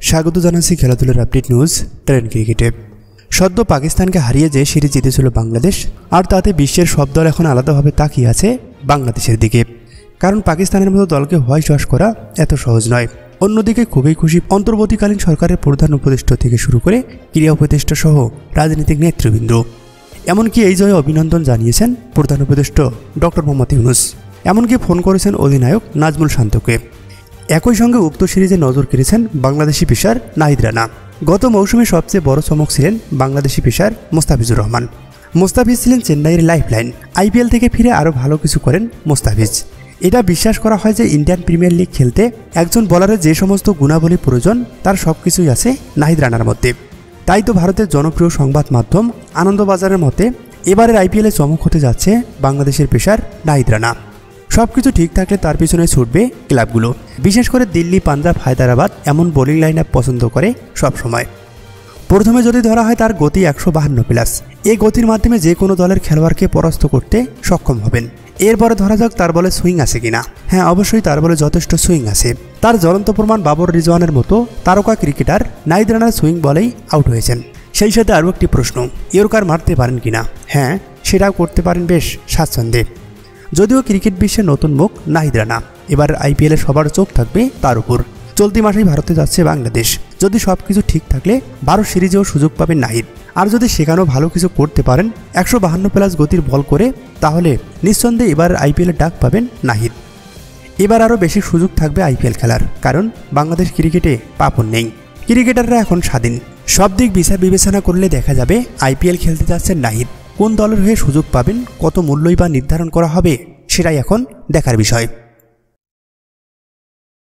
স্বাগত জানাচ্ছি খেলাধুলার আপডেট নিউজ ট্রেন ক্রিকেটে। সদ্য পাকিস্তানকে হারিয়ে যে সিরিজ জিতেছিল বাংলাদেশ, আর তাতে বিশ্বের সব দল এখন আলাদাভাবে তাকিয়ে আছে বাংলাদেশের দিকে। কারণ পাকিস্তানের মতো দলকে হোয়াইট ওয়াশ করা এত সহজ নয়। অন্যদিকে খুবই খুশি অন্তর্বর্তীকালীন সরকারের প্রধান উপদেষ্টা থেকে শুরু করে ক্রীড়া উপদেষ্টা সহ রাজনৈতিক নেতৃবৃন্দ। এমনকি এই জয়ে অভিনন্দন জানিয়েছেন প্রধান উপদেষ্টা ডক্টর মোহাম্মদ ইউনূস। এমনকি ফোন করেছেন অধিনায়ক নাজমুল শান্তকে। একই সঙ্গে উক্ত সিরিজে নজর কেড়েছেন বাংলাদেশি পেসার নাহিদ রানা। গত মৌসুমে সবচেয়ে বড় চমক ছিলেন বাংলাদেশি পেসার মোস্তাফিজুর রহমান। মোস্তাফিজ ছিলেন চেন্নাইয়ের লাইফলাইন। আইপিএল থেকে ফিরে আরও ভালো কিছু করেন মোস্তাফিজ। এটা বিশ্বাস করা হয় যে ইন্ডিয়ান প্রিমিয়ার লিগ খেলতে একজন বোলারের যে সমস্ত গুণাবলী প্রয়োজন তার সব কিছুই আছে নাহিদ রানার মধ্যে। তাই তো ভারতের জনপ্রিয় সংবাদ মাধ্যম আনন্দবাজারের মতে এবারের আইপিএলে চমক হতে যাচ্ছে বাংলাদেশের পেসার নাহিদ রানা। সব কিছু ঠিক থাকলে তার পিছনে ছুটবে ক্লাবগুলো। বিশেষ করে দিল্লি, পাঞ্জাব, হায়দ্রাবাদ এমন বোলিং লাইন আপ পছন্দ করে সব সময়। প্রথমে যদি ধরা হয় তার গতি 152+। এই গতির মাধ্যমে যে কোনো দলের খেলোয়াড়কে পরাস্ত করতে সক্ষম হবেন। এরপরে ধরা যাক তার বলে সুইং আছে কিনা। হ্যাঁ, অবশ্যই তার বলে যথেষ্ট সুইং আছে। তার জ্বলন্ত প্রমাণ বাবর রিজওয়ানের মতো তারকা ক্রিকেটার নাহিদ রানার সুইং বলেই আউট হয়েছেন। সেই সাথে আরও একটি প্রশ্ন, ইয়র্কার মারতে পারেন কিনা? হ্যাঁ, সেটাও করতে পারেন বেশ স্বাচ্ছন্দ্যে। যদিও ক্রিকেট বিশ্বের নতুন মুখ নাহিদ রানা, এবার আইপিএলে সবার চোখ থাকবে তার উপর। চলতি মাসেই ভারতে যাচ্ছে বাংলাদেশ। যদি সব কিছু ঠিক থাকলে ভারত সিরিজেও সুযোগ পাবেন নাহিদ। আর যদি সেখানেও ভালো কিছু করতে পারেন 152+ গতির বল করে, তাহলে নিঃসন্দেহে এবার আইপিএলে ডাক পাবেন নাহিদ। এবার আরও বেশি সুযোগ থাকবে আইপিএল খেলার, কারণ বাংলাদেশ ক্রিকেটে পাপন নেই। ক্রিকেটাররা এখন স্বাধীন। সব দিক বিচার বিবেচনা করলে দেখা যাবে আইপিএল খেলতে যাচ্ছেন নাহিদ। কোন দলের হয়ে সুযোগ পাবেন, কত মূল্যই বা নির্ধারণ করা হবে, সেটাই এখন দেখার বিষয়।